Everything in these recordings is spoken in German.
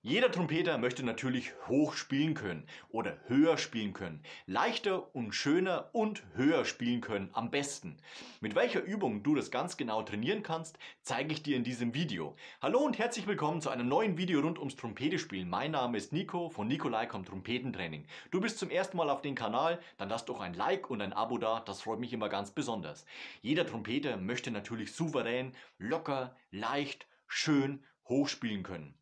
Jeder Trompeter möchte natürlich hoch spielen können oder höher spielen können. Leichter und schöner und höher spielen können am besten. Mit welcher Übung du das ganz genau trainieren kannst, zeige ich dir in diesem Video. Hallo und herzlich willkommen zu einem neuen Video rund ums Trompetespielen. Mein Name ist Nico von Nikolai kommt Trompetentraining. Du bist zum ersten Mal auf dem Kanal, dann lass doch ein Like und ein Abo da, das freut mich immer ganz besonders. Jeder Trompeter möchte natürlich souverän, locker, leicht, schön hoch spielen können.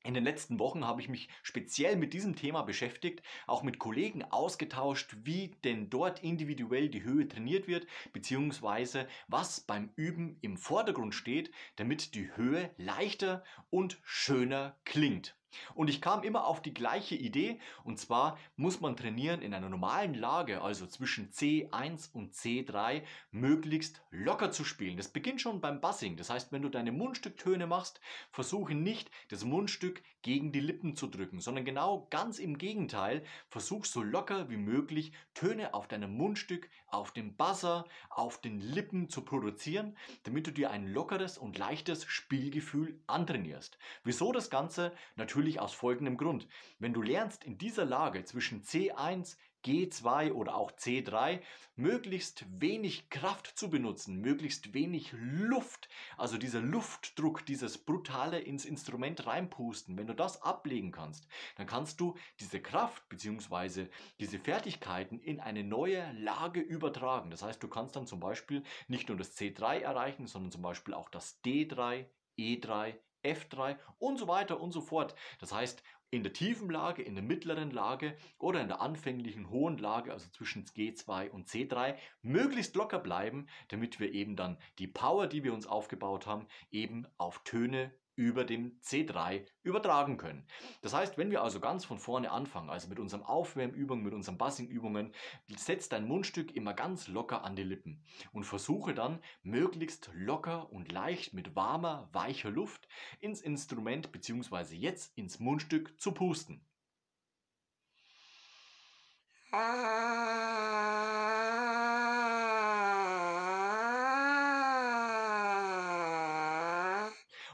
In den letzten Wochen habe ich mich speziell mit diesem Thema beschäftigt, auch mit Kollegen ausgetauscht, wie denn dort individuell die Höhe trainiert wird, beziehungsweise was beim Üben im Vordergrund steht, damit die Höhe leichter und schöner klingt. Und ich kam immer auf die gleiche Idee, und zwar muss man trainieren in einer normalen Lage, also zwischen C1 und C3, möglichst locker zu spielen. Das beginnt schon beim Buzzing, das heißt, wenn du deine Mundstücktöne machst, versuche nicht, das Mundstück gegen die Lippen zu drücken, sondern genau ganz im Gegenteil, versuch so locker wie möglich Töne auf deinem Mundstück, auf dem Buzzer, auf den Lippen zu produzieren, damit du dir ein lockeres und leichtes Spielgefühl antrainierst. Wieso das Ganze? Natürlich aus folgendem Grund. Wenn du lernst, in dieser Lage zwischen C1, G2 oder auch C3 möglichst wenig Kraft zu benutzen, möglichst wenig Luft, also dieser Luftdruck, dieses brutale ins Instrument reinpusten, wenn du das ablegen kannst, dann kannst du diese Kraft bzw. diese Fertigkeiten in eine neue Lage übertragen. Das heißt, du kannst dann zum Beispiel nicht nur das C3 erreichen, sondern zum Beispiel auch das D3, E3, F3 und so weiter und so fort. Das heißt, in der tiefen Lage, in der mittleren Lage oder in der anfänglichen hohen Lage, also zwischen G2 und C3, möglichst locker bleiben, damit wir eben dann die Power, die wir uns aufgebaut haben, eben auf Töne über dem C3 übertragen können. Das heißt, wenn wir also ganz von vorne anfangen, also mit unserem Aufwärmübungen, mit unseren Buzzing-Übungen, setzt dein Mundstück immer ganz locker an die Lippen und versuche dann möglichst locker und leicht mit warmer, weicher Luft ins Instrument bzw. jetzt ins Mundstück zu pusten.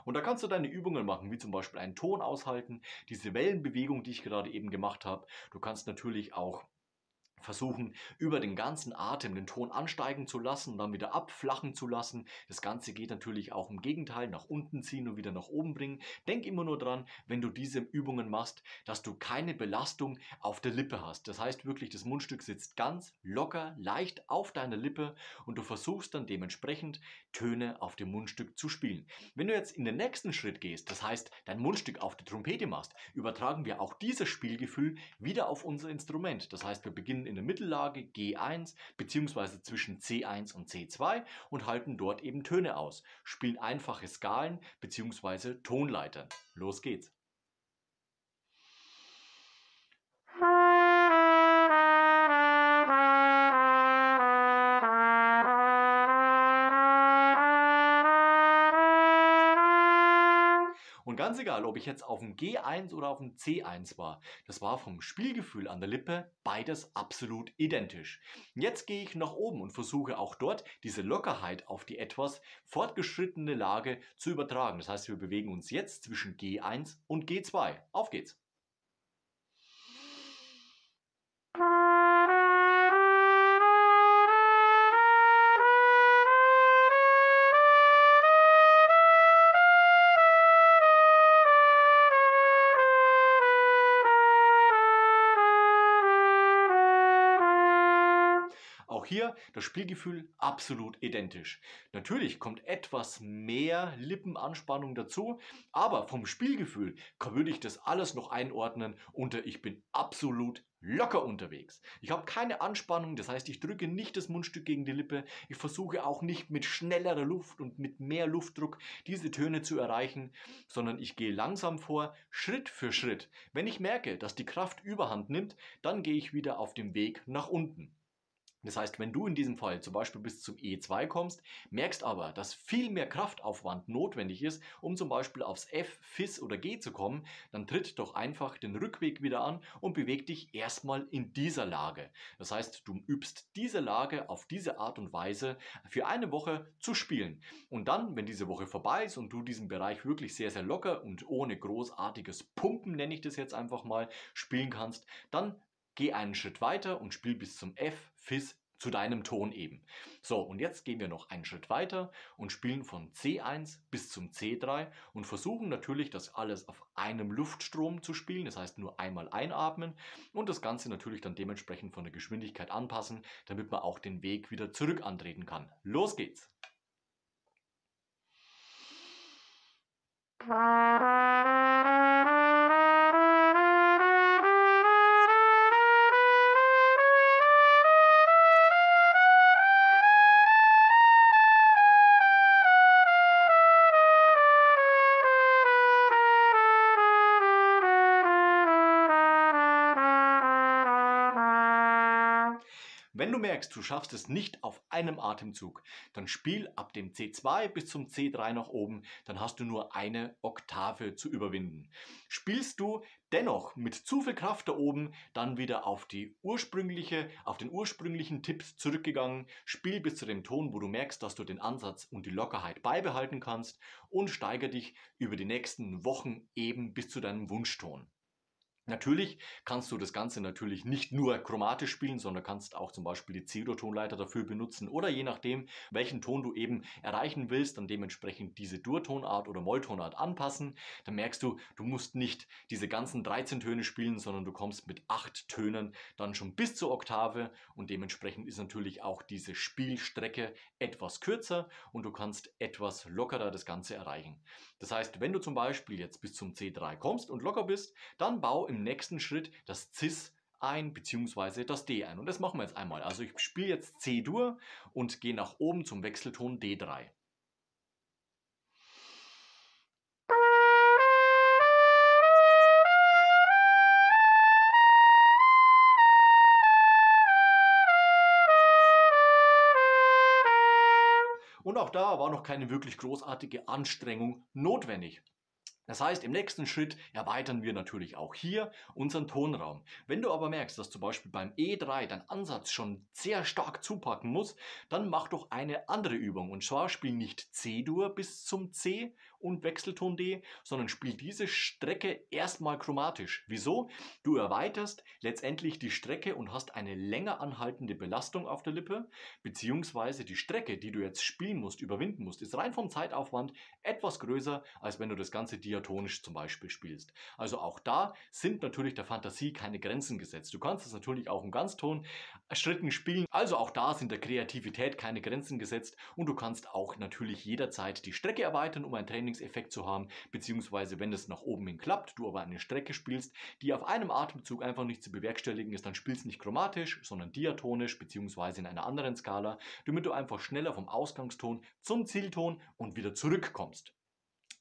Und da kannst du deine Übungen machen, wie zum Beispiel einen Ton aushalten, diese Wellenbewegung, die ich gerade eben gemacht habe. Du kannst natürlich auch versuchen, über den ganzen Atem den Ton ansteigen zu lassen und dann wieder abflachen zu lassen. Das Ganze geht natürlich auch im Gegenteil, nach unten ziehen und wieder nach oben bringen. Denk immer nur dran, wenn du diese Übungen machst, dass du keine Belastung auf der Lippe hast. Das heißt wirklich, das Mundstück sitzt ganz locker, leicht auf deiner Lippe und du versuchst dann dementsprechend Töne auf dem Mundstück zu spielen. Wenn du jetzt in den nächsten Schritt gehst, das heißt dein Mundstück auf die Trompete machst, übertragen wir auch dieses Spielgefühl wieder auf unser Instrument. Das heißt, wir beginnen in der Mittellage G1 bzw. zwischen C1 und C2 und halten dort eben Töne aus, spielen einfache Skalen bzw. Tonleitern. Los geht's! Und ganz egal, ob ich jetzt auf dem G1 oder auf dem C1 war, das war vom Spielgefühl an der Lippe beides absolut identisch. Jetzt gehe ich nach oben und versuche auch dort diese Lockerheit auf die etwas fortgeschrittene Lage zu übertragen. Das heißt, wir bewegen uns jetzt zwischen G1 und G2. Auf geht's! Auch hier das Spielgefühl absolut identisch. Natürlich kommt etwas mehr Lippenanspannung dazu, aber vom Spielgefühl würde ich das alles noch einordnen unter ich bin absolut locker unterwegs. Ich habe keine Anspannung, das heißt, ich drücke nicht das Mundstück gegen die Lippe. Ich versuche auch nicht mit schnellerer Luft und mit mehr Luftdruck diese Töne zu erreichen, sondern ich gehe langsam vor, Schritt für Schritt. Wenn ich merke, dass die Kraft überhand nimmt, dann gehe ich wieder auf dem Weg nach unten. Das heißt, wenn du in diesem Fall zum Beispiel bis zum E2 kommst, merkst aber, dass viel mehr Kraftaufwand notwendig ist, um zum Beispiel aufs F, Fis oder G zu kommen, dann tritt doch einfach den Rückweg wieder an und beweg dich erstmal in dieser Lage. Das heißt, du übst diese Lage auf diese Art und Weise für eine Woche zu spielen. Und dann, wenn diese Woche vorbei ist und du diesen Bereich wirklich sehr, sehr locker und ohne großartiges Pumpen, nenne ich das jetzt einfach mal, spielen kannst, dann geh einen Schritt weiter und spiel bis zum F, Fis zu deinem Ton eben. So, und jetzt gehen wir noch einen Schritt weiter und spielen von C1 bis zum C3 und versuchen natürlich, das alles auf einem Luftstrom zu spielen, das heißt nur einmal einatmen und das Ganze natürlich dann dementsprechend von der Geschwindigkeit anpassen, damit man auch den Weg wieder zurück antreten kann. Los geht's! Wenn du merkst, du schaffst es nicht auf einem Atemzug, dann spiel ab dem C2 bis zum C3 nach oben, dann hast du nur eine Oktave zu überwinden. Spielst du dennoch mit zu viel Kraft da oben, dann wieder auf den ursprünglichen Tipp zurückgegangen, spiel bis zu dem Ton, wo du merkst, dass du den Ansatz und die Lockerheit beibehalten kannst und steigere dich über die nächsten Wochen eben bis zu deinem Wunschton. Natürlich kannst du das Ganze natürlich nicht nur chromatisch spielen, sondern kannst auch zum Beispiel die C-Dur-Tonleiter dafür benutzen oder je nachdem, welchen Ton du eben erreichen willst, dann dementsprechend diese Dur-Tonart oder Molltonart anpassen. Dann merkst du, du musst nicht diese ganzen 13 Töne spielen, sondern du kommst mit 8 Tönen dann schon bis zur Oktave und dementsprechend ist natürlich auch diese Spielstrecke etwas kürzer und du kannst etwas lockerer das Ganze erreichen. Das heißt, wenn du zum Beispiel jetzt bis zum C3 kommst und locker bist, dann bau im nächsten Schritt das Cis ein bzw. das D ein. Und das machen wir jetzt einmal. Also ich spiele jetzt C-Dur und gehe nach oben zum Wechselton D3. Und auch da war noch keine wirklich großartige Anstrengung notwendig. Das heißt, im nächsten Schritt erweitern wir natürlich auch hier unseren Tonraum. Wenn du aber merkst, dass zum Beispiel beim E3 dein Ansatz schon sehr stark zupacken muss, dann mach doch eine andere Übung. Und zwar spiel nicht C-Dur bis zum C und Wechselton D, sondern spiel diese Strecke erstmal chromatisch. Wieso? Du erweiterst letztendlich die Strecke und hast eine länger anhaltende Belastung auf der Lippe, beziehungsweise die Strecke, die du jetzt spielen musst, überwinden musst, ist rein vom Zeitaufwand etwas größer, als wenn du das Ganze diatonisch zum Beispiel spielst. Also auch da sind natürlich der Fantasie keine Grenzen gesetzt. Du kannst es natürlich auch in Ganztonschritten spielen, also auch da sind der Kreativität keine Grenzen gesetzt und du kannst auch natürlich jederzeit die Strecke erweitern, um einen Trainingseffekt zu haben, beziehungsweise wenn es nach oben hin klappt, du aber eine Strecke spielst, die auf einem Atemzug einfach nicht zu bewerkstelligen ist, dann spielst du nicht chromatisch, sondern diatonisch, beziehungsweise in einer anderen Skala, damit du einfach schneller vom Ausgangston zum Zielton und wieder zurückkommst.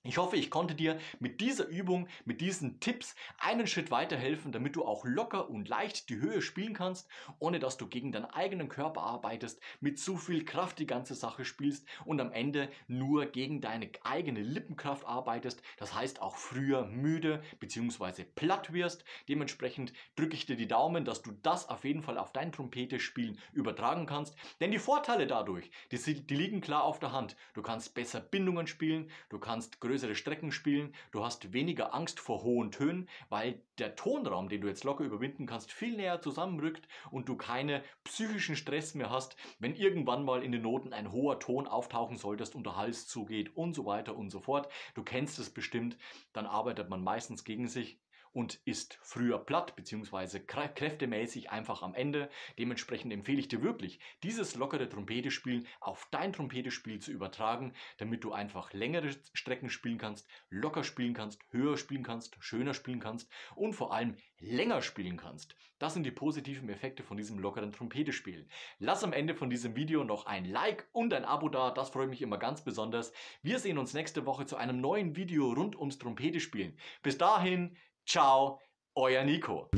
Ich hoffe, ich konnte dir mit dieser Übung, mit diesen Tipps einen Schritt weiterhelfen, damit du auch locker und leicht die Höhe spielen kannst, ohne dass du gegen deinen eigenen Körper arbeitest, mit zu viel Kraft die ganze Sache spielst und am Ende nur gegen deine eigene Lippenkraft arbeitest. Das heißt auch früher müde bzw. platt wirst. Dementsprechend drücke ich dir die Daumen, dass du das auf jeden Fall auf dein Trompetespielen übertragen kannst. Denn die Vorteile dadurch, die liegen klar auf der Hand. Du kannst besser Bindungen spielen, du kannst größere Strecken spielen, du hast weniger Angst vor hohen Tönen, weil der Tonraum, den du jetzt locker überwinden kannst, viel näher zusammenrückt und du keine psychischen Stress mehr hast, wenn irgendwann mal in den Noten ein hoher Ton auftauchen solltest und der Hals zugeht und so weiter und so fort. Du kennst es bestimmt, dann arbeitet man meistens gegen sich und ist früher platt bzw. kräftemäßig einfach am Ende. Dementsprechend empfehle ich dir wirklich, dieses lockere Trompetespielen auf dein Trompetespiel zu übertragen, damit du einfach längere Strecken spielen kannst, locker spielen kannst, höher spielen kannst, schöner spielen kannst und vor allem länger spielen kannst. Das sind die positiven Effekte von diesem lockeren Trompetespiel. Lass am Ende von diesem Video noch ein Like und ein Abo da, das freut mich immer ganz besonders. Wir sehen uns nächste Woche zu einem neuen Video rund ums Trompetespielen. Bis dahin, ciao, euer Nico.